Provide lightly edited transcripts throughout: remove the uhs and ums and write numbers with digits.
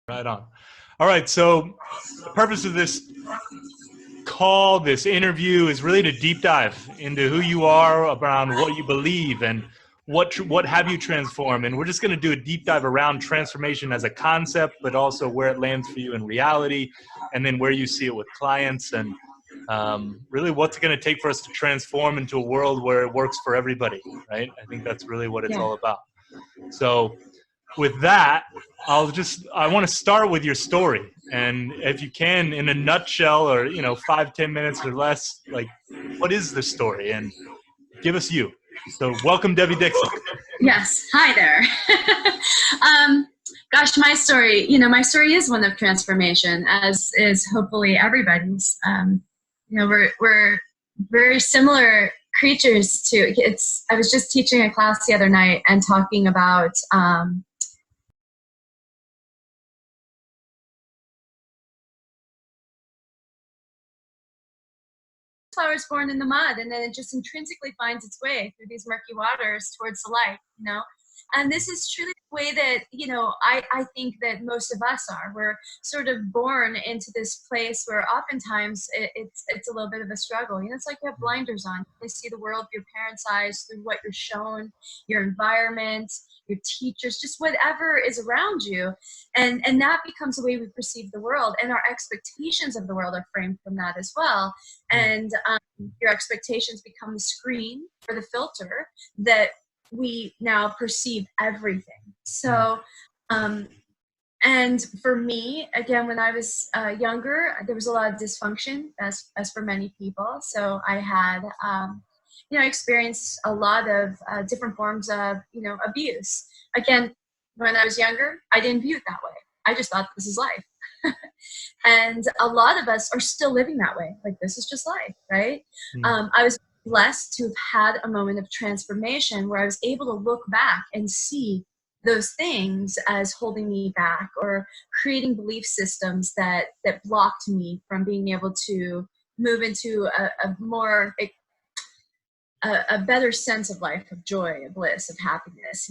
Right on. All right. So the purpose of this call, this interview, is really to deep dive into who you are, around what you believe, and what have you transformed. And we're just going to do a deep dive around transformation as a concept, but also where it lands for you in reality, and then where you see it with clients, and really what's it going to take for us to transform into a world where it works for everybody. Right. I think that's really what it's Yeah. all about. So with that, I want to start with your story. And if you can, in a nutshell, or, 5-10 minutes or less, like, what is the story? And give us you. So welcome, Debbie Dixon. Yes. Hi there. um, gosh, my story is one of transformation, as is hopefully everybody's. We're very similar creatures to it's. I was just teaching a class the other night and talking about flowers born in the mud, and then it just intrinsically finds its way through these murky waters towards the light. And this is truly the way that I think that most of us are. We're sort of born into this place where oftentimes it's a little bit of a struggle. It's like you have blinders on. You see the world through your parents' eyes, through what you're shown, your environment, your teachers, just whatever is around you, and that becomes the way we perceive the world, and our expectations of the world are framed from that as well. And your expectations become the screen or the filter that we now perceive everything. So, and for me, again, when I was younger, there was a lot of dysfunction, as for many people. So I had, experienced a lot of different forms of, abuse. Again, when I was younger, I didn't view it that way. I just thought this is life. And a lot of us are still living that way. Like, this is just life, right? I was blessed to have had a moment of transformation where I was able to look back and see those things as holding me back, or creating belief systems that blocked me from being able to move into a better sense of life, of joy, of bliss, of happiness.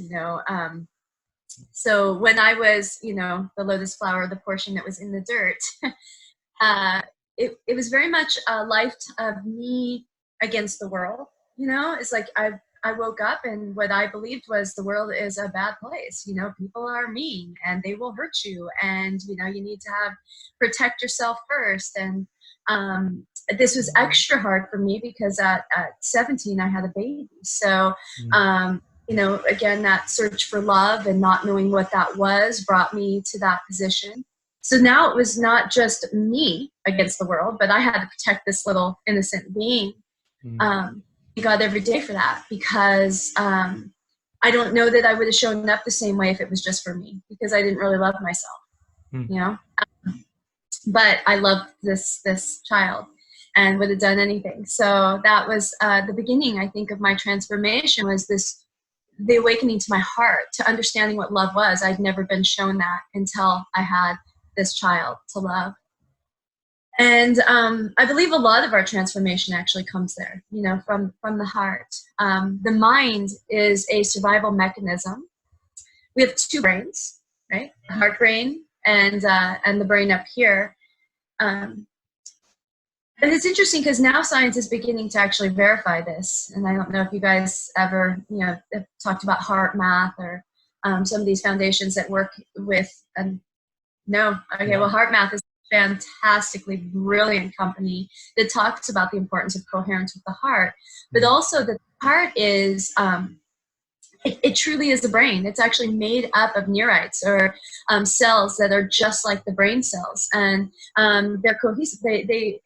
So when I was, the lotus flower, the portion that was in the dirt, it was very much a life of me against the world. It's like I woke up, and what I believed was the world is a bad place. People are mean and they will hurt you, and you need to protect yourself first. And this was extra hard for me because at 17 I had a baby. So again, that search for love and not knowing what that was brought me to that position. So now it was not just me against the world, but I had to protect this little innocent being. Thank God every day for that, because I don't know that I would have shown up the same way if it was just for me, because I didn't really love myself, but I loved this child and would have done anything. So that was the beginning, I think, of my transformation, was the awakening to my heart, to understanding what love was. I'd never been shown that until I had this child to love. And I believe a lot of our transformation actually comes there, from the heart. The mind is a survival mechanism. We have two brains, right? The heart brain and the brain up here. And it's interesting because now science is beginning to actually verify this. And I don't know if you guys ever, have talked about HeartMath or some of these foundations that work with. No, okay. Well, HeartMath is a fantastically brilliant company that talks about the importance of coherence with the heart, but also the heart is. It truly is the brain. It's actually made up of neurites, or cells that are just like the brain cells, and they're cohesive.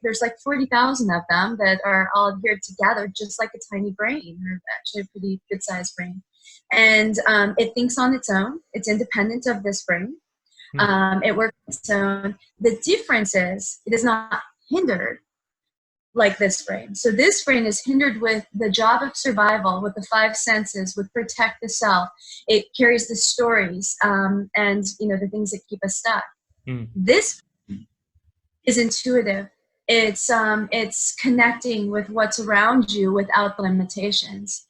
There's like 40,000 of them that are all adhered together, just like a tiny brain, or actually a pretty good-sized brain. And it thinks on its own. It's independent of this brain. It works on its own. The difference is it is not hindered like this brain. So this brain is hindered with the job of survival, with the five senses, with protect the self. It carries the stories and the things that keep us stuck. This is intuitive. It's connecting with what's around you without limitations.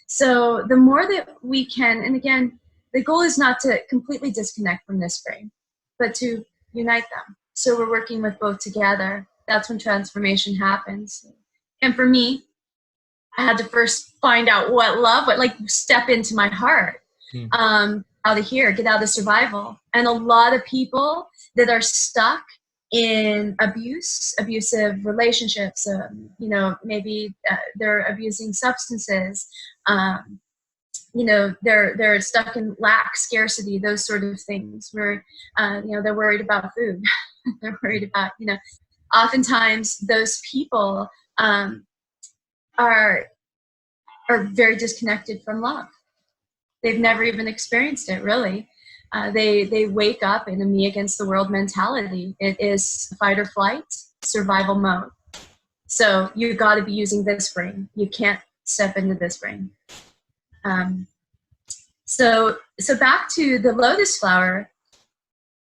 So the more that we can, and again, the goal is not to completely disconnect from this brain. but to unite them. So we're working with both together. That's when transformation happens. And for me, I had to first find out what love, like step into my heart, out of here, get out of survival. And a lot of people that are stuck in abusive relationships, maybe they're abusing substances, they're stuck in lack, scarcity, those sort of things where, they're worried about food. They're worried about, oftentimes those people are very disconnected from love. They've never even experienced it, really. They wake up in a me against the world mentality. It is fight or flight, survival mode. So you've got to be using this brain. You can't step into this brain. So back to the lotus flower.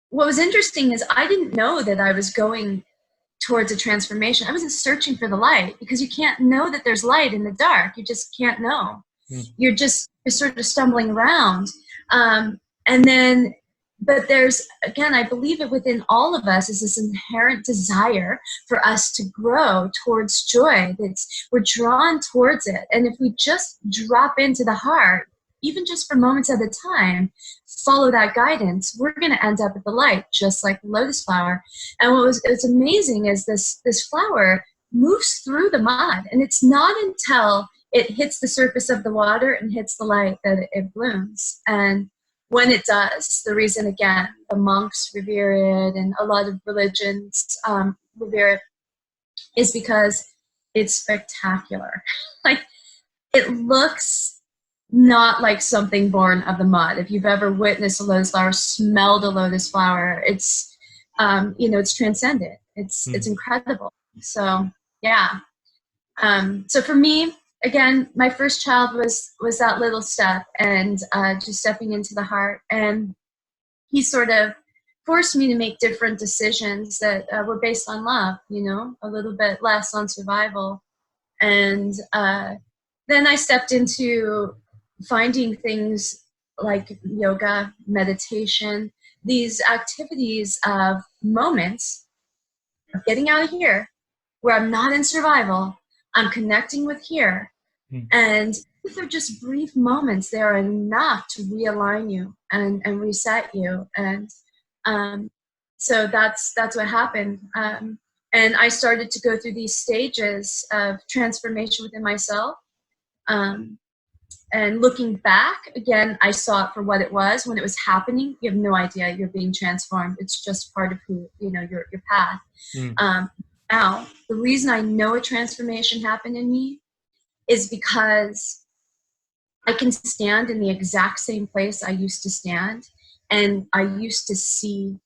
What was interesting is I didn't know that I was going towards a transformation. I wasn't searching for the light, because you can't know that there's light in the dark. You just can't know. You're sort of stumbling around. But there's, again, I believe it within all of us is this inherent desire for us to grow towards joy. We're drawn towards it. And if we just drop into the heart, even just for moments at a time, follow that guidance, we're going to end up at the light, just like the lotus flower. And what's amazing is this flower moves through the mud, and it's not until it hits the surface of the water and hits the light that it blooms. And when it does, the reason, again, the monks revere it and a lot of religions revere it is because it's spectacular. Like, it looks not like something born of the mud. If you've ever witnessed a lotus flower, smelled a lotus flower, it's it's transcendent. It's incredible. So yeah. So for me, again, my first child was that little step, and just stepping into the heart, and he sort of forced me to make different decisions that were based on love, a little bit less on survival. And then I stepped into finding things like yoga, meditation, these activities of moments of getting out of here where I'm not in survival, I'm connecting with here. And if they're just brief moments, they are enough to realign you and reset you. And so that's what happened. And I started to go through these stages of transformation within myself. And looking back, again, I saw it for what it was. When it was happening, you have no idea you're being transformed. It's just part of who, your path. Now, the reason I know a transformation happened in me is because I can stand in the exact same place I used to stand, and I used to see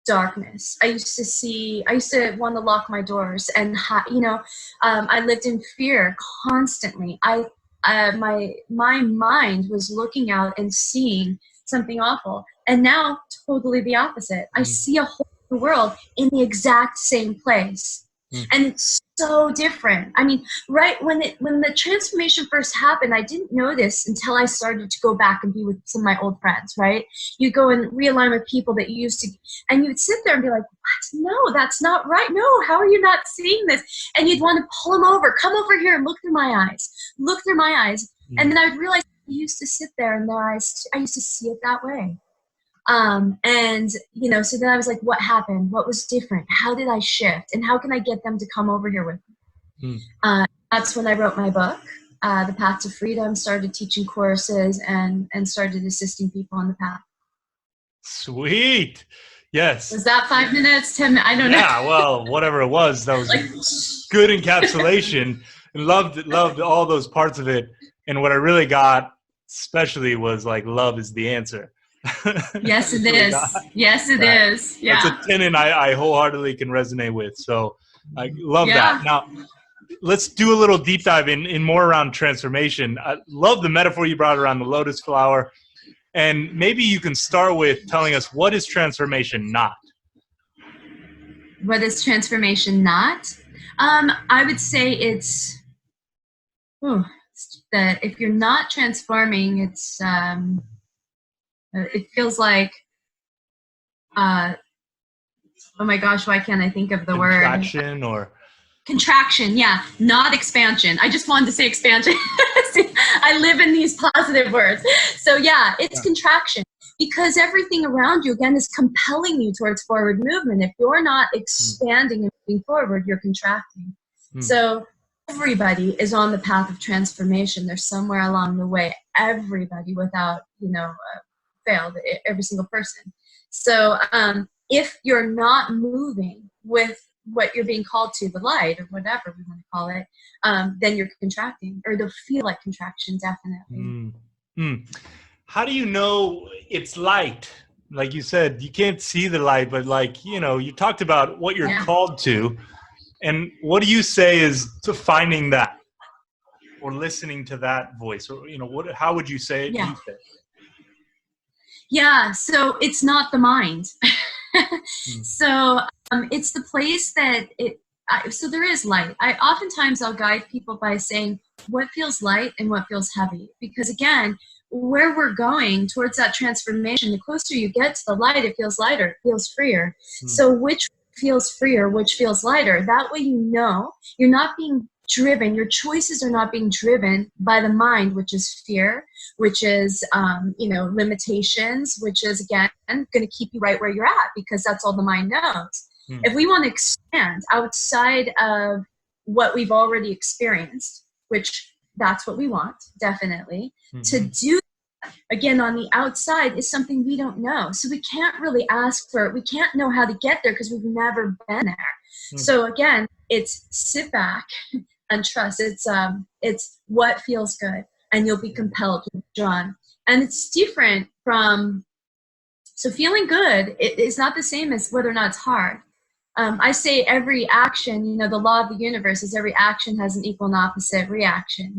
darkness. I used to want to lock my doors, and I lived in fear constantly. My mind was looking out and seeing something awful, and now totally the opposite. I see a whole new world in the exact same place. And it's so different. I mean, right when the transformation first happened, I didn't know this until I started to go back and be with some of my old friends, right? You go and realign with people that you used to, and you'd sit there and be like, what? No, that's not right. No, how are you not seeing this? And you'd want to pull them over. Come over here and look through my eyes. Look through my eyes. And then I'd realize I used to sit there in their eyes. I used to see it that way. So then I was like, what happened? What was different? How did I shift? And how can I get them to come over here with me? That's when I wrote my book, The Path to Freedom, started teaching courses and started assisting people on the path. Sweet. Yes. Was that 5 minutes, 10 minutes? I don't know. Yeah, well, whatever it was, that was good encapsulation. And loved all those parts of it. And what I really got especially was like, love is the answer. Yes, it is. Yes, it is. Yeah. That's a tenet I wholeheartedly can resonate with. So I love that. Now, let's do a little deep dive in more around transformation. I love the metaphor you brought around the lotus flower. And maybe you can start with telling us, what is transformation not? What is transformation not? I would say it's that if you're not transforming, it's it feels like uh, oh my gosh, why can't I think of the word? Contraction or Contraction, yeah, not expansion. I just wanted to say expansion. See, I live in these positive words. So yeah, it's contraction because everything around you, again, is compelling you towards forward movement. If you're not expanding and moving forward, you're contracting. So everybody is on the path of transformation. They're somewhere along the way. Everybody without, failed, every single person. So if you're not moving with what you're being called to, the light or whatever we want to call it, then you're contracting, or they'll feel like contraction, definitely. How do you know it's light? Like you said, you can't see the light, but you talked about what you're called to. And what do you say is to finding that or listening to that voice? Or, how would you say it? Yeah. Yeah, so it's not the mind. So it's the place that so there is light. Oftentimes I'll guide people by saying what feels light and what feels heavy. Because again, where we're going towards that transformation, the closer you get to the light, it feels lighter, it feels freer. So which feels freer, which feels lighter? That way you're not being driven, your choices are not being driven by the mind, which is fear, which is limitations, which is again going to keep you right where you're at, because that's all the mind knows. If we want to expand outside of what we've already experienced, which that's what we want, definitely, to do that, again, on the outside is something we don't know. So we can't really we can't know how to get there because we've never been there. So again, it's sit back and trust. It's what feels good, and you'll be compelled to be drawn. And it's different from, so feeling good is not the same as whether or not it's hard. I say every action, the law of the universe is every action has an equal and opposite reaction,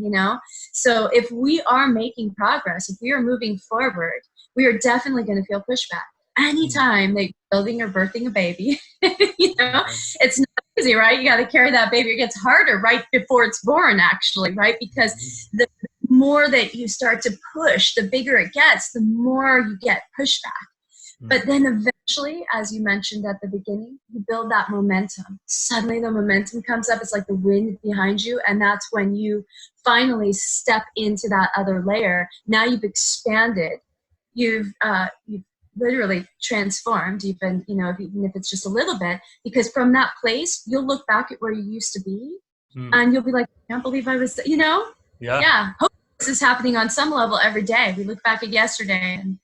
So if we are making progress, if we are moving forward, we are definitely going to feel pushback. Anytime that you're building or birthing a baby, it's not easy, right? You got to carry that baby. It gets harder right before it's born, actually, right? Because the more that you start to push, the bigger it gets, the more you get pushback. But then eventually, as you mentioned at the beginning, you build that momentum. Suddenly the momentum comes up. It's like the wind behind you. And that's when you finally step into that other layer. Now you've expanded. You've literally transformed, even if it's just a little bit, because from that place, you'll look back at where you used to be and you'll be like, I can't believe I was, Yeah. Hope this is happening on some level every day. We look back at yesterday and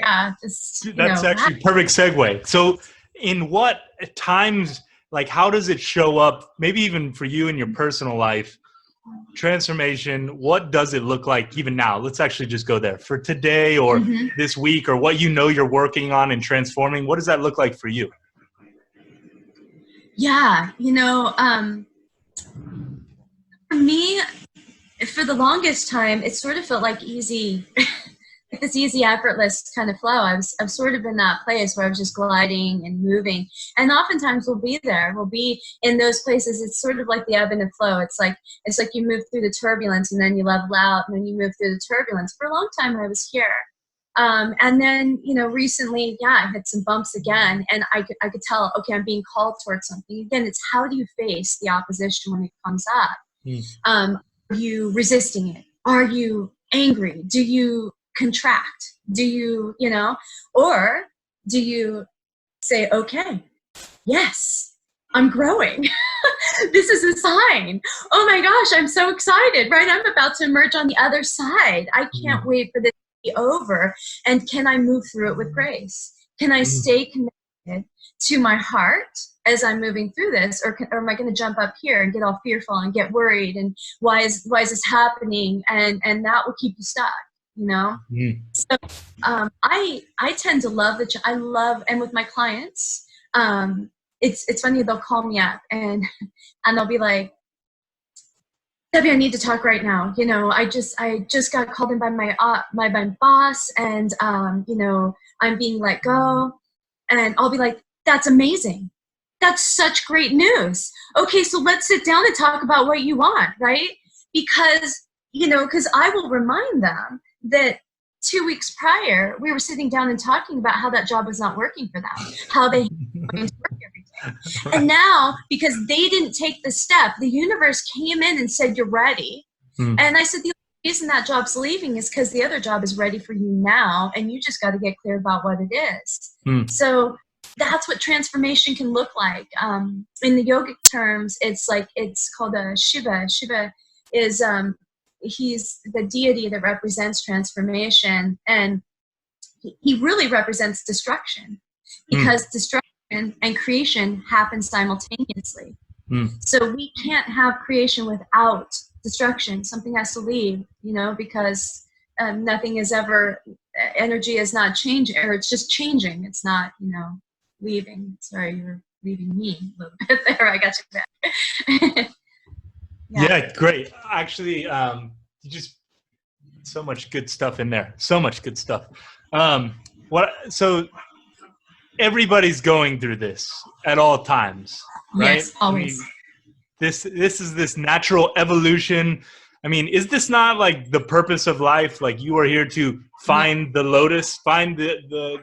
that's actually a perfect segue. So in what times, how does it show up, maybe even for you in your personal life, transformation, what does it look like even now? Let's actually just go there. For today or this week, or what you're working on and transforming, what does that look like for you? Yeah, for me, for the longest time, it sort of felt like this easy, effortless kind of flow. I've sort of in that place where I was just gliding and moving. And oftentimes we'll be there. We'll be in those places. It's sort of like the ebb and the flow. It's like you move through the turbulence and then you level out and then you move through the turbulence. For a long time I was here. And then, recently, I hit some bumps again, and I could tell, okay, I'm being called towards something. Again, it's how do you face the opposition when it comes up? Are you resisting it? Are you angry? Do you contract? Do you, or do you say, okay, yes, I'm growing. This is a sign. Oh my gosh, I'm so excited, right? I'm about to emerge on the other side. I can't wait for this to be over. And can I move through it with grace? Can I stay connected to my heart as I'm moving through this? Or am I going to jump up here and get all fearful and get worried? And why is this happening? And that will keep you stuck. So I tend to love and with my clients, it's funny, they'll call me up and they'll be like, Debbie, I need to talk right now. I just got called in by my boss, and I'm being let go. And I'll be like, that's amazing. That's such great news. Okay, so let's sit down and talk about what you want, right? Because I will remind them that 2 weeks prior, we were sitting down and talking about how that job was not working for them, how they going to work every day. And now, because they didn't take the step, the universe came in and said, you're ready. And I said, the only reason that job's leaving is because the other job is ready for you now, and you just got to get clear about what it is. So that's what transformation can look like. In the yogic terms, it's called a Shiva. Shiva is he's the deity that represents transformation, and he really represents destruction, because destruction and creation happen simultaneously. So we can't have creation without destruction. Something has to leave, because nothing is ever, energy is not changing, or it's just changing. It's not, leaving. Sorry, you're leaving me a little bit there. I got you back. Yeah, great. Actually, you just so much good stuff in there. So much good stuff. So everybody's going through this at all times, right? Yes, always. I mean, this is this natural evolution. I mean, is this not like the purpose of life? Like, you are here to find the lotus, find the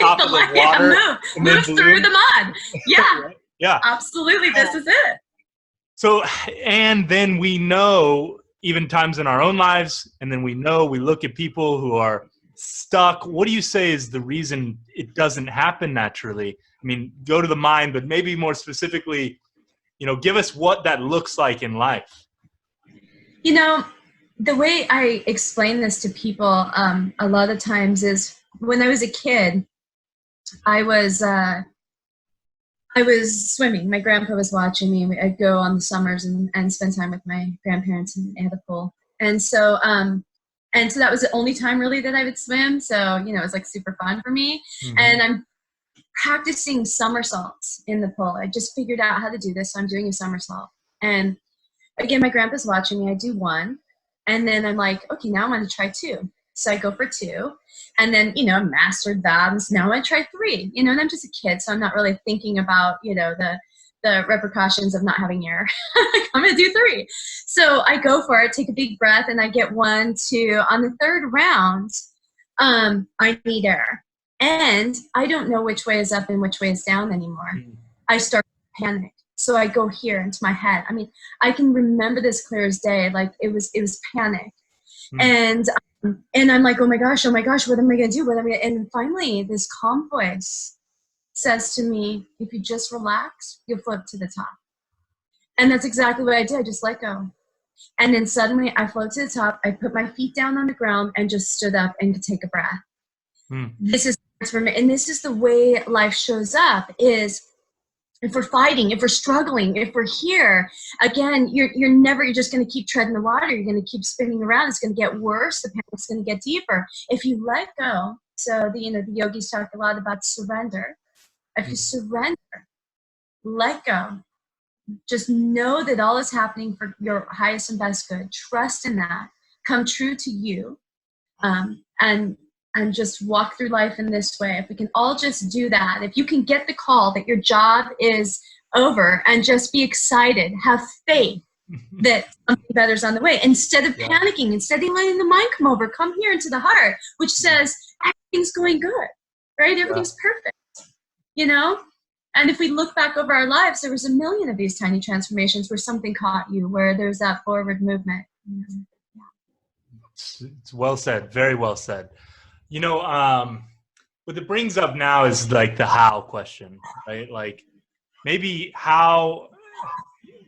top of the water, move through the mud. Yeah, right? Yeah, absolutely. This is it. So, and then we know, even times in our own lives, and then we look at people who are stuck. What do you say is the reason it doesn't happen naturally? I mean, go to the mind, but maybe more specifically, give us what that looks like in life. The way I explain this to people a lot of times is, when I was a kid, I was swimming. My grandpa was watching me. I'd go on the summers and spend time with my grandparents and the pool. And so that was the only time really that I would swim. So, it was like super fun for me. And I'm practicing somersaults in the pool. I just figured out how to do this. So I'm doing a somersault. And again, my grandpa's watching me. I do one. And then I'm like, okay, now I'm going to try two. So I go for two. And then, mastered that. And so now I try three, and I'm just a kid. So I'm not really thinking about, the repercussions of not having air. I'm going to do three. So I go for it, take a big breath, and I get 1, 2. On the third round, I need air. And I don't know which way is up and which way is down anymore. I start to panic. So I go here into my head. I mean, I can remember this clear as day. Like, it was panic. And I'm like, oh my gosh, what am I going to do? And finally, this calm voice says to me, if you just relax, you'll float to the top. And that's exactly what I did. I just let go. And then suddenly I float to the top. I put my feet down on the ground and just stood up and could take a breath. This is for me. And this is the way life shows up, is if we're fighting, if we're struggling, if we're here, again, you're just going to keep treading the water. You're going to keep spinning around. It's going to get worse. The panic's going to get deeper. If you let go, so the yogis talk a lot about surrender. If you surrender, let go, just know that all is happening for your highest and best good. Trust in that. Come true to you, and just walk through life in this way. If we can all just do that, if you can get the call that your job is over and just be excited, have faith that something better is on the way. Instead of panicking, instead of letting the mind come over, come here into the heart, which says everything's going good, right? Everything's perfect, And if we look back over our lives, there was a million of these tiny transformations where something caught you, where there's that forward movement. It's well said. Very well said. What it brings up now is like the how question, right? Like, maybe how,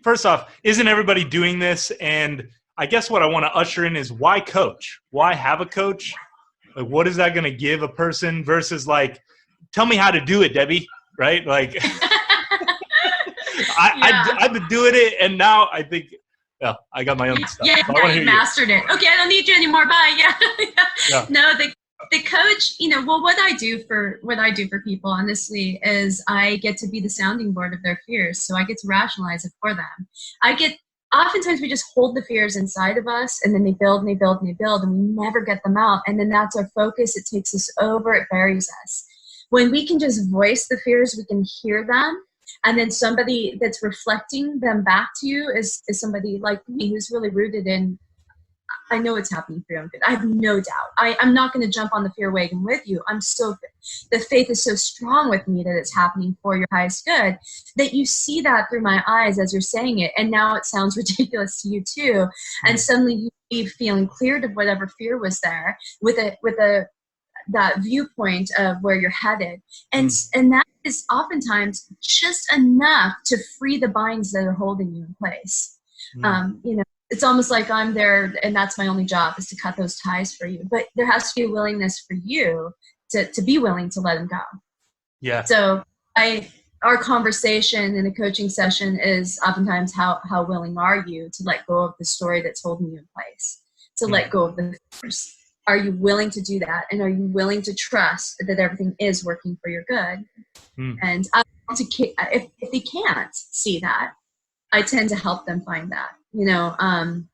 first off, isn't everybody doing this? And I guess what I want to usher in is, why coach? Why have a coach? Like, what is that going to give a person versus like, tell me how to do it, Debbie, right? Like, I've been doing it, and now I think, I got my own stuff. Yeah, so I you mastered it. Okay, I don't need you anymore. Bye. Yeah. No, the coach, what I do for people, honestly, is I get to be the sounding board of their fears. So I get to rationalize it for them. Oftentimes we just hold the fears inside of us, and then they build and they build and they build, and we never get them out. And then that's our focus. It takes us over. It buries us. When we can just voice the fears, we can hear them. And then somebody that's reflecting them back to you is somebody like me, who's really rooted in, I know it's happening for your own good. I have no doubt. I'm not going to jump on the fear wagon with you. The faith is so strong with me that it's happening for your highest good, that you see that through my eyes as you're saying it. And now it sounds ridiculous to you too. And suddenly you leave feeling cleared of whatever fear was there with that viewpoint of where you're headed. And that is oftentimes just enough to free the binds that are holding you in place. You know, it's almost like I'm there and that's my only job, is to cut those ties for you. But there has to be a willingness for you to be willing to let them go. Yeah. So our conversation in a coaching session is oftentimes how willing are you to let go of the story that's holding you in place, to let go of the fears. Are you willing to do that? And are you willing to trust that everything is working for your good? And if they can't see that, I tend to help them find that. You know,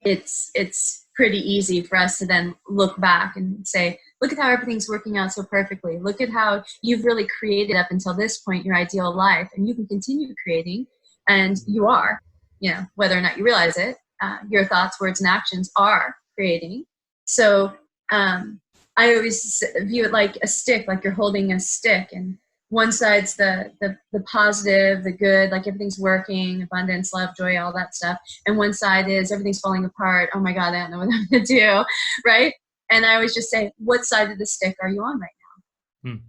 it's pretty easy for us to then look back and say, look at how everything's working out so perfectly. Look at how you've really created up until this point your ideal life, and you can continue creating, and you are, you know, whether or not you realize it, your thoughts, words, and actions are creating. So I always view it like a stick, like you're holding a stick, and one side's the positive, the good, like everything's working, abundance, love, joy, all that stuff. And one side is everything's falling apart. Oh my God, I don't know what I'm going to do, right? And I always just say, what side of the stick are you on right now? You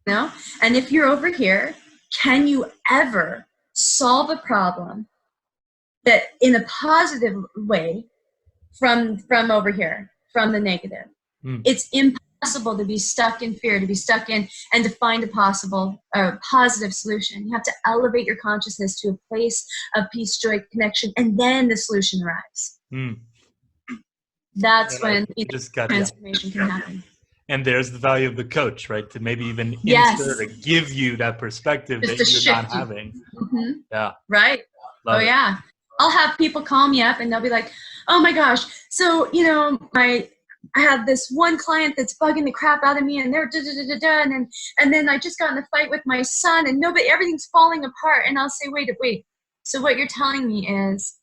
know? And if you're over here, can you ever solve a problem that in a positive way from over here, from the negative? It's impossible to be stuck in fear, to be stuck in, and to find a positive solution. You have to elevate your consciousness to a place of peace, joy, connection, and then the solution arrives. That's when transformation can happen. And there's the value of the coach, right? To maybe even insert to give you that perspective that you're not having. Yeah. Right. Love it. Yeah. I'll have people call me up and they'll be like, oh my gosh, so, you know, I have this one client that's bugging the crap out of me, and they're and then I just got in a fight with my son, and everything's falling apart. And I'll say, wait. So what you're telling me is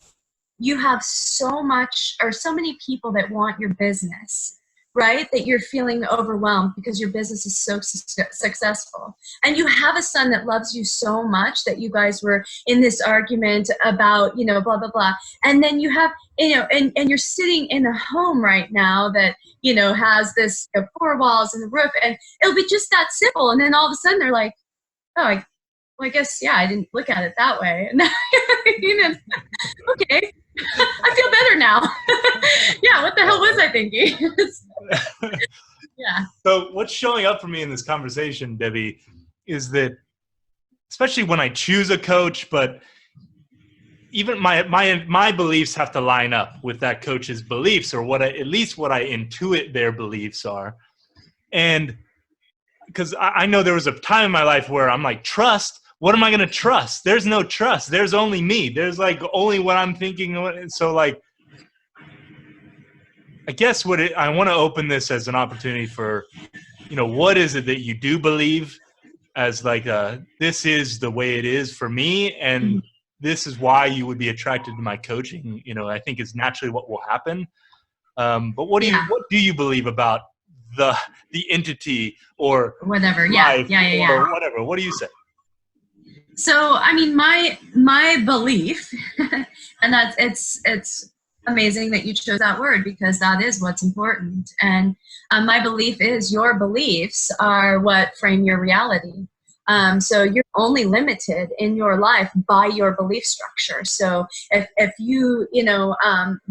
you have so many people that want your business, right? That you're feeling overwhelmed because your business is so successful. And you have a son that loves you so much that you guys were in this argument about, you know, blah, blah, blah. And then you have, you know, and you're sitting in a home right now that, you know, has this, you know, 4 walls and the roof, and it'll be just that simple. And then all of a sudden they're like, oh, I guess, yeah, I didn't look at it that way. And you know, okay, I feel better now. Yeah, what the hell was I thinking? Yeah. So what's showing up for me in this conversation, Debbie, is that especially when I choose a coach, but even my beliefs have to line up with that coach's beliefs, or at least what I intuit their beliefs are. And because I know there was a time in my life where I'm like, trust. What am I going to trust? There's no trust. There's only me. There's like only what I'm thinking. So like, I guess I want to open this as an opportunity for, you know, what is it that you do believe as like, this is the way it is for me, and this is why you would be attracted to my coaching, you know, I think is naturally what will happen. But what do you believe about the entity or whatever? Life Yeah. Or whatever. What do you say? So, I mean, my belief, and it's amazing that you chose that word, because that is what's important. And my belief is your beliefs are what frame your reality. So you're only limited in your life by your belief structure. So if you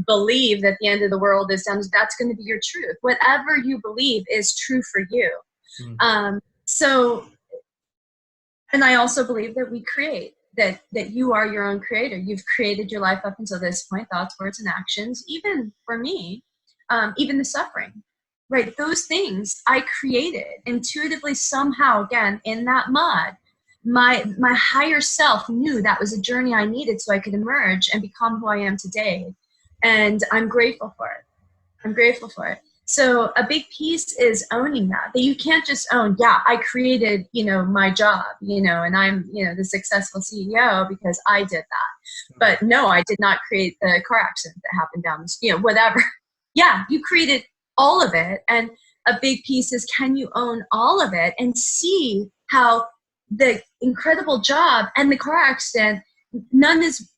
believe that the end of the world is done, that's going to be your truth. Whatever you believe is true for you. And I also believe that we create, that you are your own creator. You've created your life up until this point, thoughts, words, and actions. Even for me, even the suffering, right? Those things I created intuitively somehow, again, in that mud. My higher self knew that was a journey I needed so I could emerge and become who I am today. And I'm grateful for it. I'm grateful for it. So a big piece is owning that you can't just own, yeah, I created, my job, and I'm, the successful CEO because I did that. But no, I did not create the car accident that happened down the street, whatever. Yeah, you created all of it. And a big piece is, can you own all of it and see how the incredible job and the car accident, none is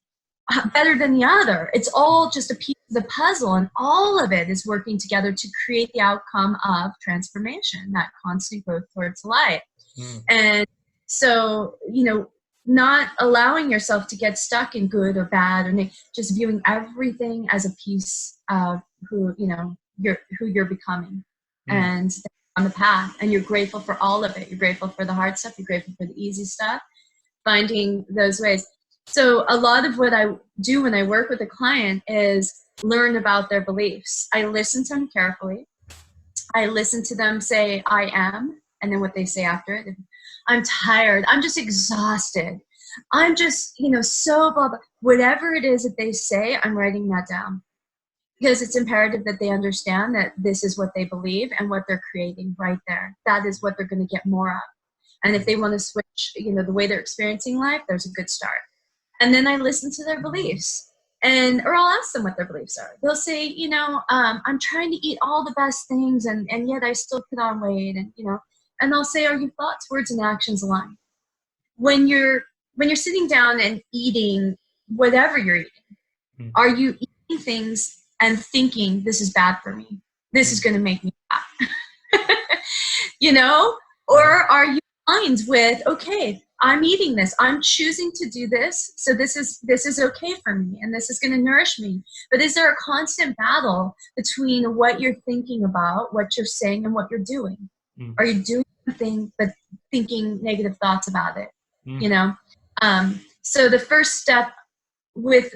better than the other. It's all just a piece of the puzzle, and all of it is working together to create the outcome of transformation, that constant growth towards light. And so, not allowing yourself to get stuck in good or bad, or just viewing everything as a piece of who you're becoming, and on the path. And you're grateful for all of it. You're grateful for the hard stuff. You're grateful for the easy stuff. Finding those ways. So a lot of what I do when I work with a client is learn about their beliefs. I listen to them carefully. I listen to them say, I am, and then what they say after it. I'm tired. I'm just exhausted. I'm just, so blah, blah. Whatever it is that they say, I'm writing that down. Because it's imperative that they understand that this is what they believe and what they're creating right there. That is what they're going to get more of. And if they want to switch, the way they're experiencing life, there's a good start. And then I listen to their beliefs, or I'll ask them what their beliefs are. They'll say, I'm trying to eat all the best things, and yet I still put on weight, and I'll say, are your thoughts, words, and actions aligned? When you're sitting down and eating whatever you're eating, are you eating things and thinking, this is bad for me, this is going to make me fat, or are you aligned with, okay, I'm eating this, I'm choosing to do this, so this is okay for me, and this is going to nourish me. But is there a constant battle between what you're thinking about, what you're saying, and what you're doing? Are you doing something but thinking negative thoughts about it? So the first step with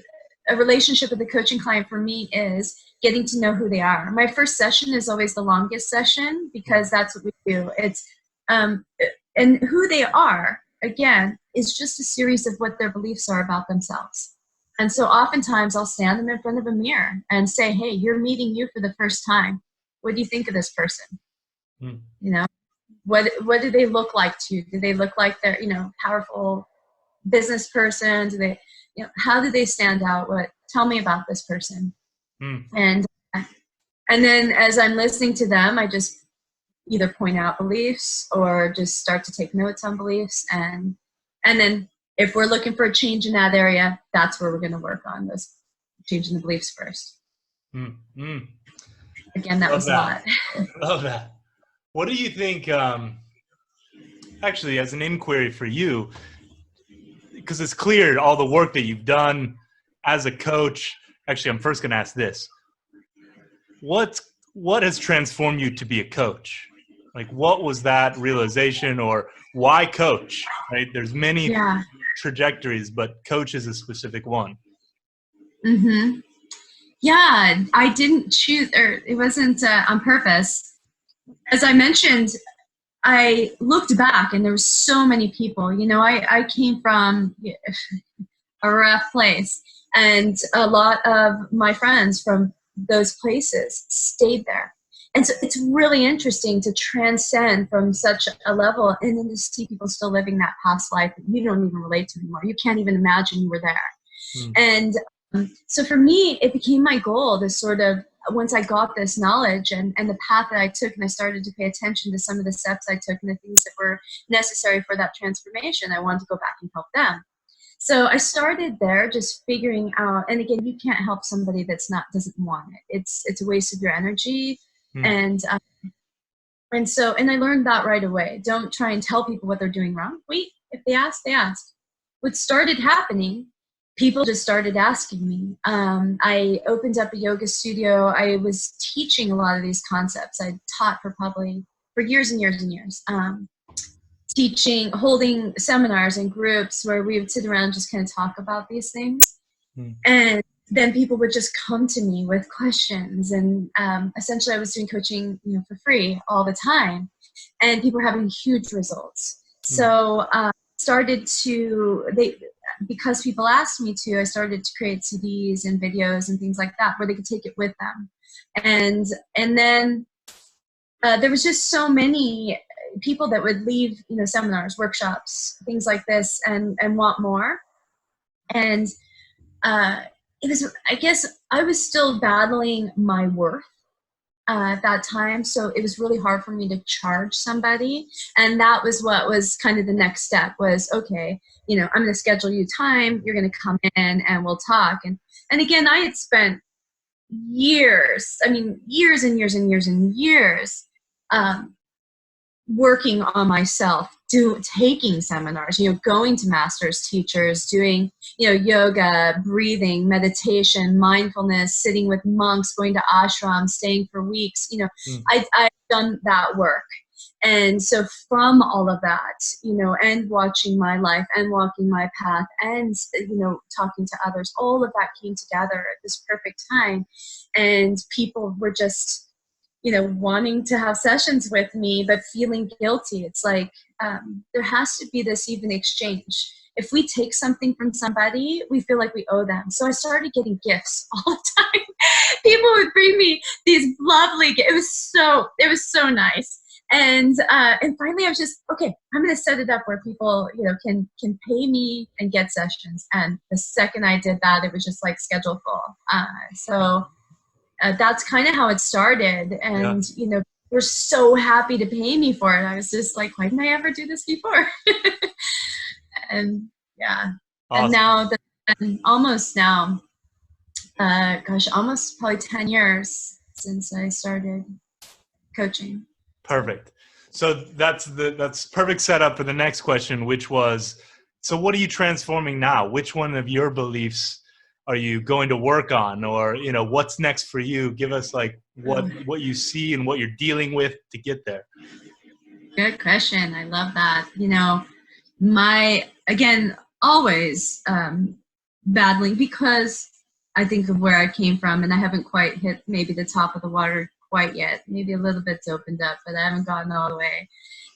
a relationship with a coaching client for me is getting to know who they are. My first session is always the longest session because that's what we do. It's and who they are, again, is just a series of what their beliefs are about themselves. And so oftentimes I'll stand them in front of a mirror and say, hey, you're meeting you for the first time. What do you think of this person? What do they look like to you? Do they look like they're, powerful business person? Do they, how do they stand out? Tell me about this person. And then as I'm listening to them, I just either point out beliefs or just start to take notes on beliefs. And then if we're looking for a change in that area, that's where we're going to work on those, changing the beliefs first. Again, that was a lot. Love that. What do you think, actually, as an inquiry for you, because it's clear all the work that you've done as a coach. Actually, I'm first going to ask this. What has transformed you to be a coach? Like, what was that realization, or why coach, right? There's many trajectories, but coach is a specific one. Yeah, I didn't choose, or it wasn't on purpose. As I mentioned, I looked back and there were so many people. I came from a rough place, and a lot of my friends from those places stayed there. And so it's really interesting to transcend from such a level and then to see people still living that past life that you don't even relate to anymore. You can't even imagine you were there. And so for me, it became my goal to sort of, once I got this knowledge and the path that I took, and I started to pay attention to some of the steps I took and the things that were necessary for that transformation, I wanted to go back and help them. So I started there, just figuring out, and again, you can't help somebody doesn't want it. It's a waste of your energy. And so I learned that right away. Don't try and tell people what they're doing wrong. Wait, if they ask, they ask. What started happening, people just started asking me. I opened up a yoga studio. I was teaching a lot of these concepts. I taught for years and years and years. Teaching, holding seminars and groups where we would sit around and just kind of talk about these things. And then people would just come to me with questions, and essentially I was doing coaching, for free all the time, and people were having huge results. So because people asked me to, I started to create CDs and videos and things like that where they could take it with them. And then there was just so many people that would leave, seminars, workshops, things like this, and want more. And it was, I guess, I was still battling my worth at that time, so it was really hard for me to charge somebody. And that was what was kind of the next step was, okay, I'm going to schedule you time. You're going to come in and we'll talk. And again, I had spent years and years and years working on myself, taking seminars, going to masters, teachers, doing, yoga, breathing, meditation, mindfulness, sitting with monks, going to ashrams, staying for weeks. I've done that work. And so from all of that, and watching my life and walking my path and, talking to others, all of that came together at this perfect time. And people were just, wanting to have sessions with me, but feeling guilty. It's like there has to be this even exchange. If we take something from somebody, we feel like we owe them. So I started getting gifts all the time. People would bring me these lovely gifts. It was so nice. And finally I was just, okay, I'm going to set it up where people, can pay me and get sessions. And the second I did that, it was just like schedule full. That's kind of how it started. And, we're so happy to pay me for it. I was just like, why didn't I ever do this before? And yeah. Awesome. And now, almost probably 10 years since I started coaching. Perfect. So that's perfect setup for the next question, which was, so what are you transforming now? Which one of your beliefs are you going to work on, or what's next for you? Give us like what you see and what you're dealing with to get there. Good question. I love that. Always battling, because I think of where I came from, and I haven't quite hit maybe the top of the water quite yet. Maybe a little bit's opened up, but I haven't gotten all the way.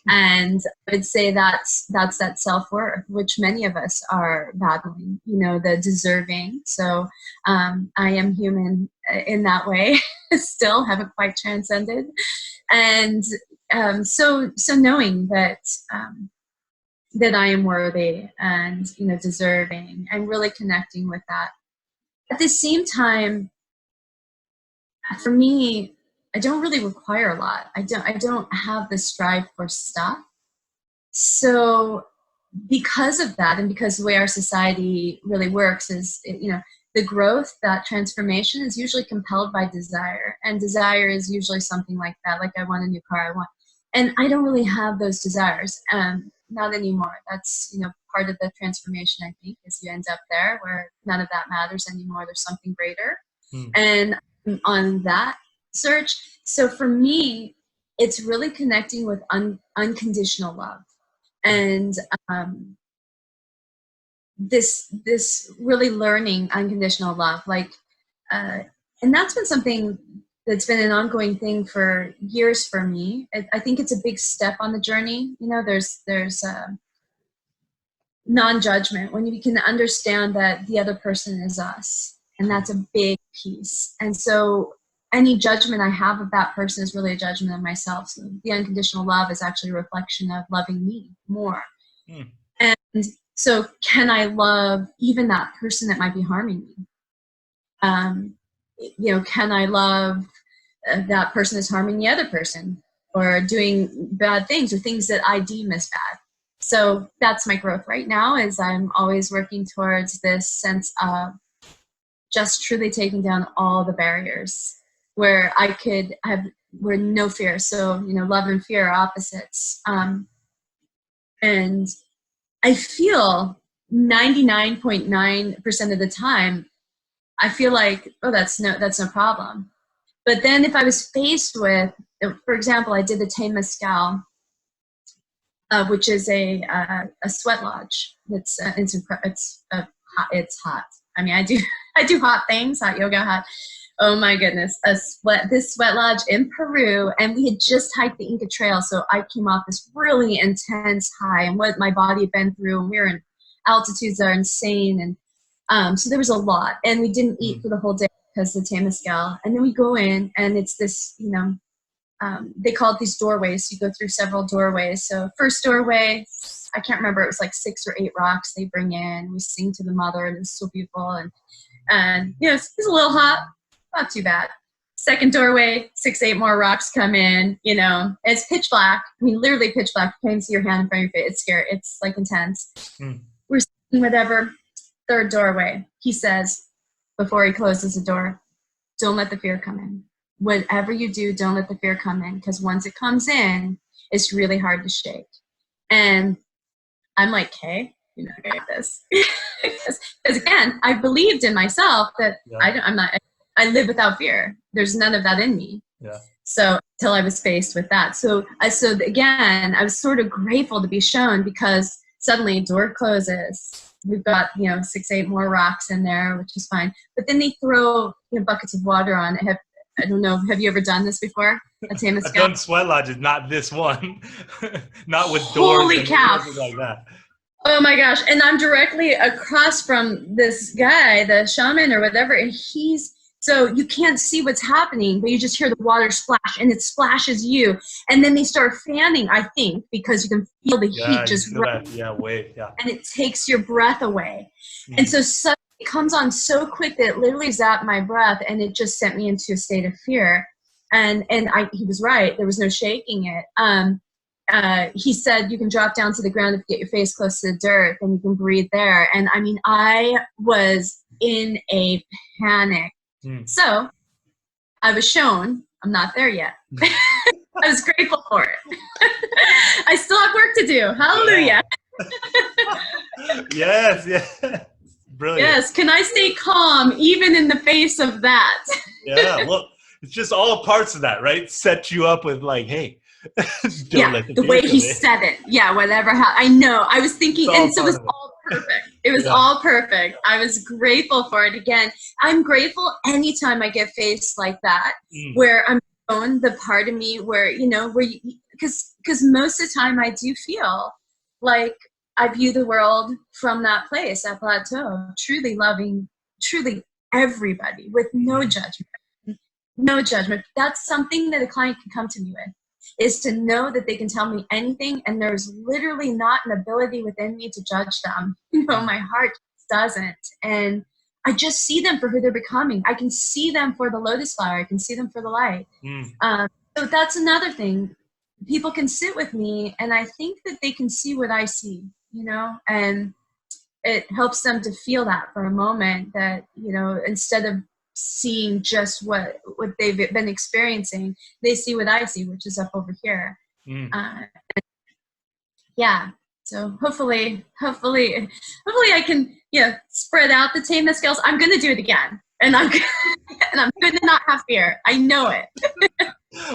And I would say that's that self-worth, which many of us are battling, the deserving. So I am human in that way, still haven't quite transcended. And so knowing that that I am worthy and, deserving, and really connecting with that. At the same time, for me, I don't really require a lot. I don't have the strive for stuff. So because of that, and because the way our society really works is, the growth, that transformation is usually compelled by desire. And desire is usually something like that, like I want a new car, and I don't really have those desires. Not anymore. That's, part of the transformation, I think, is you end up there where none of that matters anymore. There's something greater. And on that search. So for me, it's really connecting with unconditional love, and this really learning unconditional love, and that's been something that's been an ongoing thing for years for me. I think it's a big step on the journey. There's non-judgment, when you can understand that the other person is us, and that's a big piece. And so any judgment I have of that person is really a judgment of myself. So the unconditional love is actually a reflection of loving me more. And so can I love even that person that might be harming me? Can I love that person is harming the other person, or doing bad things, or things that I deem as bad? So that's my growth right now, is I'm always working towards this sense of just truly taking down all the barriers, where I could have, where no fear. So, love and fear are opposites. And I feel 99.9% of the time, I feel like, oh, that's no problem. But then if I was faced with, for example, I did the Temazcal, which is a sweat lodge. It's hot. I mean, I do hot things, hot yoga, hot. Oh my goodness, this sweat lodge in Peru, and we had just hiked the Inca Trail, so I came off this really intense high, and what my body had been through, and we were in altitudes are insane. And so there was a lot. And we didn't eat for the whole day because of the Temescal. And then we go in, and it's this, they call it these doorways. So you go through several doorways. So first doorway, I can't remember, it was like 6 or 8 rocks they bring in. We sing to the mother, and it's so beautiful. And it's a little hot, not too bad. Second doorway, 6, 8 more rocks come in, it's pitch black. I mean, literally pitch black. You can't even see your hand in front of your face. It's scary. It's like intense. We're sitting, whatever. Third doorway, he says, before he closes the door, don't let the fear come in. Whatever you do, don't let the fear come in, because once it comes in, it's really hard to shake. And I'm like, hey, you're not gonna get this. Because again, I believed in myself that I live without fear. There's none of that in me. Yeah. So until I was faced with that. So again, I was sort of grateful to be shown, because suddenly door closes. We've got, 6, 8 more rocks in there, which is fine. But then they throw buckets of water on. I don't know, have you ever done this before? I've done sweat lodges, not this one. Not with doors. Holy cow. Like that. Oh my gosh. And I'm directly across from this guy, the shaman or whatever, and so you can't see what's happening, but you just hear the water splash, and it splashes you. And then they start fanning, I think, because you can feel the heat just wave, and it takes your breath away. And so suddenly it comes on so quick that it literally zapped my breath, and it just sent me into a state of fear. And he was right. There was no shaking it. He said, you can drop down to the ground if you get your face close to the dirt, and you can breathe there. And I mean, I was in a panic. So I was shown I'm not there yet. I was grateful for it. I still have work to do. Hallelujah. Yes. Brilliant. Yes. Can I stay calm even in the face of that? Yeah. Well, it's just all parts of that, right? Set you up with like, hey, don't let the way he said it. Yeah. Whatever. I know. I was thinking, and so it was all perfect. It was all perfect. I was grateful for it. Again, I'm grateful anytime I get faced like that, where I'm shown the part of me where, because most of the time I do feel like I view the world from that place, that plateau, truly loving, truly everybody with no judgment. No judgment. That's something that a client can come to me with, is to know that they can tell me anything, and there's literally not an ability within me to judge them. My heart doesn't. And I just see them for who they're becoming. I can see them for the lotus flower. I can see them for the light. So that's another thing. People can sit with me, and I think that they can see what I see, and it helps them to feel that for a moment, that, instead of seeing just what they've been experiencing, they see what I see, which is up over here. So hopefully I can spread out the Temescals. I'm gonna do it again, and I'm gonna not have fear. I know it.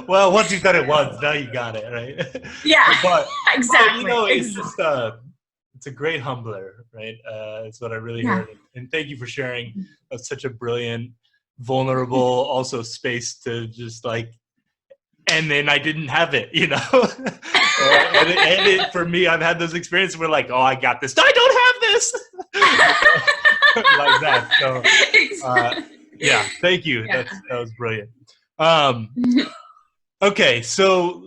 Well, once you've done it once, now you got it, right? Yeah. But exactly. It's just it's a great humbler, right? It's what I really heard, and thank you for sharing such a brilliant, vulnerable, also space to just like, and then I didn't have it, and for me, I've had those experiences where like, oh, I got this, I don't have this, like that. So thank you. That was brilliant. Okay, so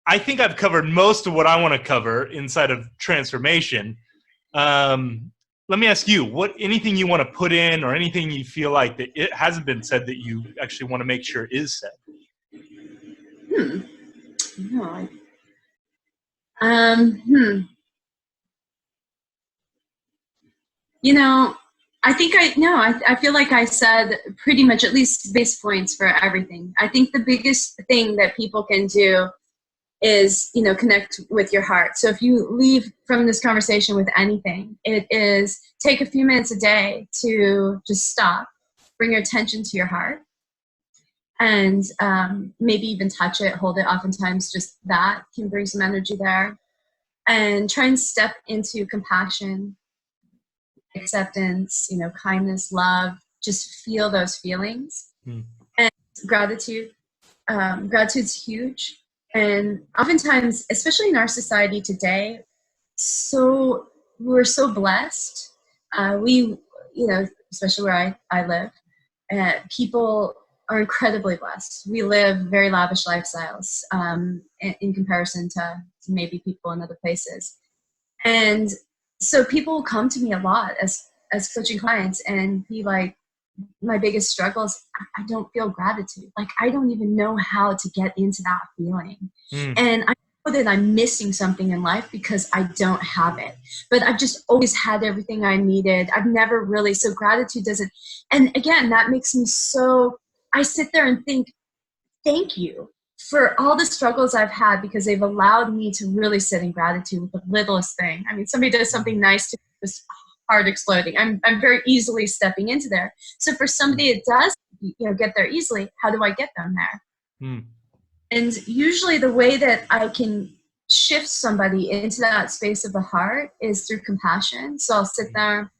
I think I've covered most of what I want to cover inside of transformation. Let me ask you, anything you want to put in, or anything you feel like that it hasn't been said that you actually want to make sure is said? No. I feel like I said pretty much at least base points for everything. I think the biggest thing that people can do is, connect with your heart. So if you leave from this conversation with anything, it is take a few minutes a day to just stop, bring your attention to your heart, and maybe even touch it, hold it. Oftentimes just that can bring some energy there, and try and step into compassion, acceptance, kindness, love. Just feel those feelings. And gratitude. Gratitude's huge. And oftentimes, especially in our society today, so we're so blessed. Especially where I live, people are incredibly blessed. We live very lavish lifestyles in comparison to maybe people in other places. And so people will come to me a lot as coaching clients and be like, my biggest struggle is I don't feel gratitude. Like, I don't even know how to get into that feeling. And I know that I'm missing something in life because I don't have it. But I've just always had everything I needed. I've never really, so gratitude doesn't, and again, that makes me so, I sit there and think, thank you for all the struggles I've had, because they've allowed me to really sit in gratitude with the littlest thing. I mean, somebody does something nice to me, just heart exploding. I'm very easily stepping into there. So for somebody that does, get there easily, how do I get them there? And usually the way that I can shift somebody into that space of the heart is through compassion. So I'll sit there,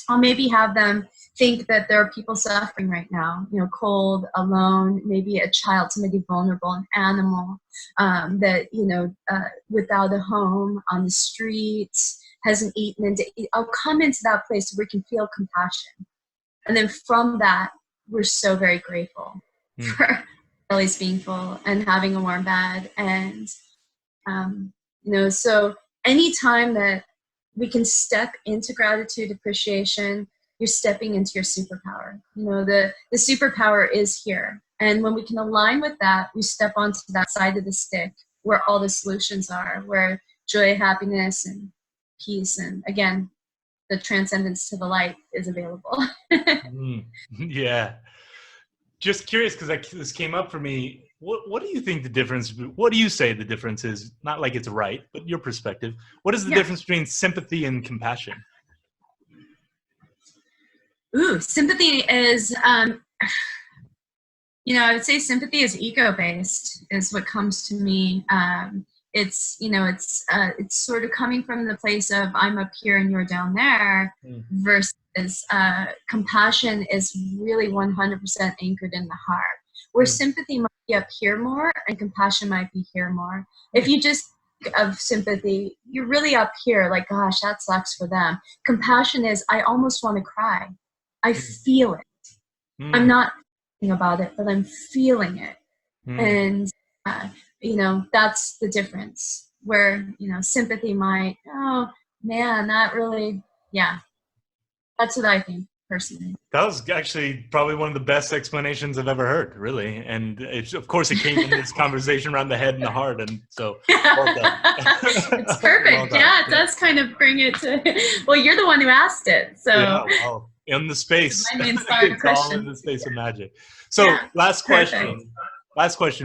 I'll maybe have them think that there are people suffering right now, cold, alone, maybe a child, somebody vulnerable, an animal that, without a home, on the streets, hasn't eaten. And I'll come into that place where we can feel compassion. And then from that, we're so very grateful for always being full and having a warm bed. And, so anytime that we can step into gratitude, appreciation, you're stepping into your superpower. The superpower is here. And when we can align with that, we step onto that side of the stick where all the solutions are, where joy, happiness, and peace, and again, the transcendence to the light is available. Yeah. Just curious, because this came up for me. What do you think the difference, what do you say the difference is? Not like it's right, but your perspective. What is the difference between sympathy and compassion? Sympathy is, I would say sympathy is ego-based is what comes to me. It's sort of coming from the place of I'm up here and you're down there, versus compassion is really 100% anchored in the heart, where sympathy might be up here more and compassion might be here more. If you just think of sympathy, you're really up here, like, gosh, that sucks for them. Compassion is, I almost want to cry. I feel it. I'm not thinking about it, but I'm feeling it. And, that's the difference, where, sympathy might, oh man, that really, that's what I think personally. That was actually probably one of the best explanations I've ever heard, really. And of course, it came in this conversation around the head and the heart. And so, well done. It's perfect. Well done. Yeah, it does kind of bring it to, well, you're the one who asked it. So, well, in the space, it's all in the space of magic. So last question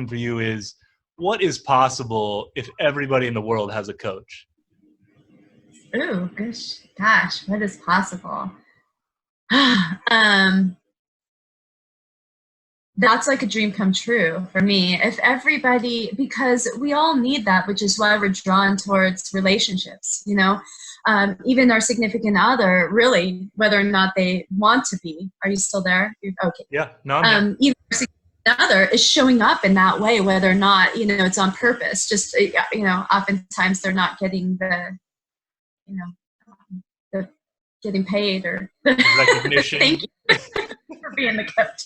for you is, what is possible if everybody in the world has a coach? Ooh, gosh, what is possible? That's like a dream come true for me. If everybody, because we all need that, which is why we're drawn towards relationships, even our significant other, really, whether or not they want to be. Are you still there? Okay. Yeah, no, I'm even our significant other is showing up in that way, whether or not, it's on purpose. Just, oftentimes they're not getting the getting paid or recognition. Thank you for being the coach.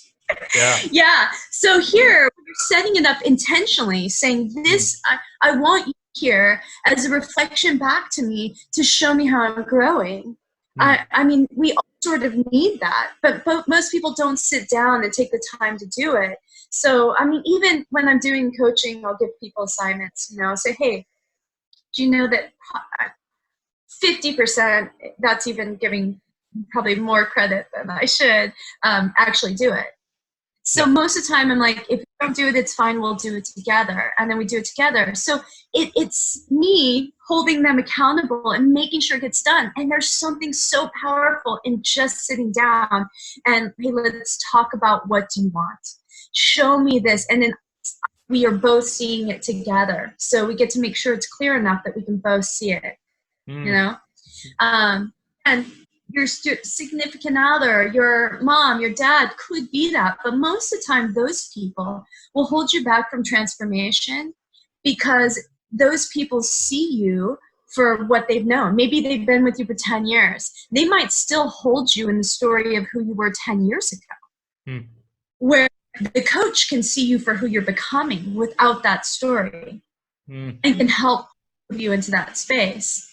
Yeah. So here you're setting it up intentionally, saying this, I want you here as a reflection back to me to show me how I'm growing. I mean, we all sort of need that, but most people don't sit down and take the time to do it. So, I mean, even when I'm doing coaching, I'll give people assignments, say, hey, do you know that 50%, that's even giving probably more credit than I should, actually do it. So most of the time I'm like, if you don't do it, it's fine, we'll do it together. And then we do it together. So it's me holding them accountable and making sure it gets done. And there's something so powerful in just sitting down and, hey, let's talk about, what do you want? Show me this. And then we are both seeing it together. So we get to make sure it's clear enough that we can both see it, and your significant other, your mom, your dad could be that. But most of the time, those people will hold you back from transformation because those people see you for what they've known. Maybe they've been with you for 10 years. They might still hold you in the story of who you were 10 years ago, where the coach can see you for who you're becoming without that story and can help you into that space.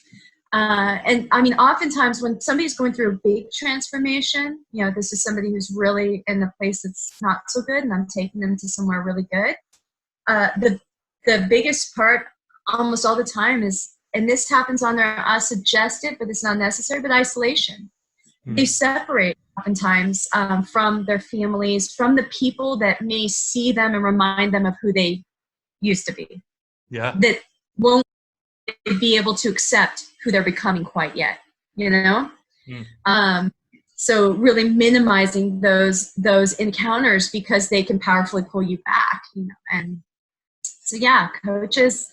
And I mean, oftentimes when somebody's going through a big transformation, you know, this is somebody who's really in a place that's not so good and I'm taking them to somewhere really good. The biggest part almost all the time is, and this happens on their suggested, but it's not necessary, but isolation. They separate oftentimes from their families, from the people that may see them and remind them of who they used to be. Yeah. That won't be able to accept who they're becoming quite yet, you know? So really minimizing those encounters because they can powerfully pull you back, you know? And so, yeah, coaches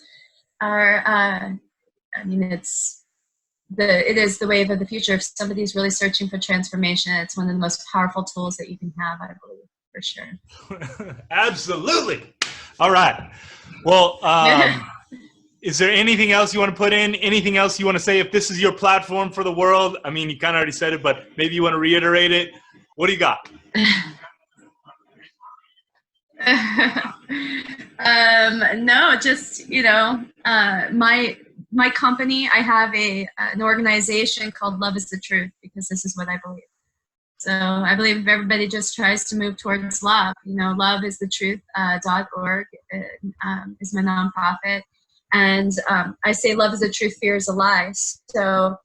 are, I mean, it is the wave of the future. If somebody's really searching for transformation, it's one of the most powerful tools that you can have, I believe, for sure. Absolutely. All right. Well, is there anything else you want to put in? Anything else you want to say? If this is your platform for the world, I mean, you kind of already said it, but maybe you want to reiterate it. What do you got? No, just, you know, my company, I have an organization called Love is the Truth, because this is what I believe. So I believe if everybody just tries to move towards love, you know, loveisthetruth.org is my nonprofit. And I say love is the truth, fear is a lie. So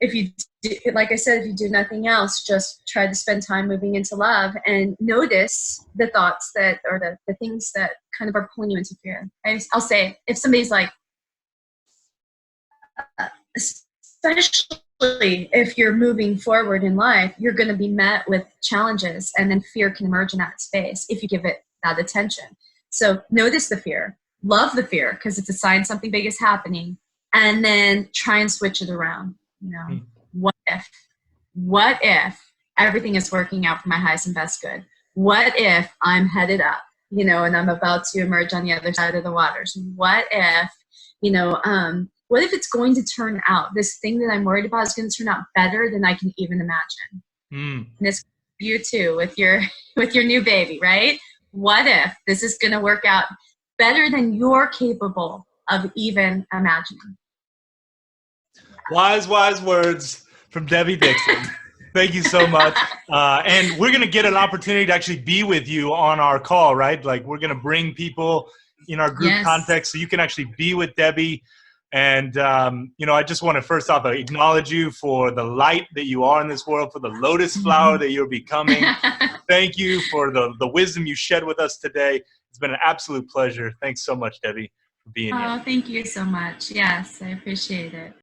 if you do, like I said, if you do nothing else, just try to spend time moving into love and notice the thoughts that, or the things that kind of are pulling you into fear. I'll say, if somebody's like, especially if you're moving forward in life, you're going to be met with challenges, and then fear can emerge in that space if you give it that attention. So notice the fear, love the fear, because it's a sign something big is happening, and then try and switch it around. You know, what if everything is working out for my highest and best good? What if I'm headed up, you know, and I'm about to emerge on the other side of the waters? What if, you know, what if it's going to turn out, this thing that I'm worried about is going to turn out better than I can even imagine? And this, you too, with your new baby, right? What if this is going to work out better than you're capable of even imagining? Wise words from Debbie Dixon. Thank you so much. And we're going to get an opportunity to actually be with you on our call, right? Like, we're going to bring people in our group context so you can actually be with Debbie. And, you know, I just want to first off acknowledge you for the light that you are in this world, for the lotus flower that you're becoming. Thank you for the wisdom you shared with us today. It's been an absolute pleasure. Thanks so much, Debbie, for being here. Oh, thank you so much. Yes, I appreciate it.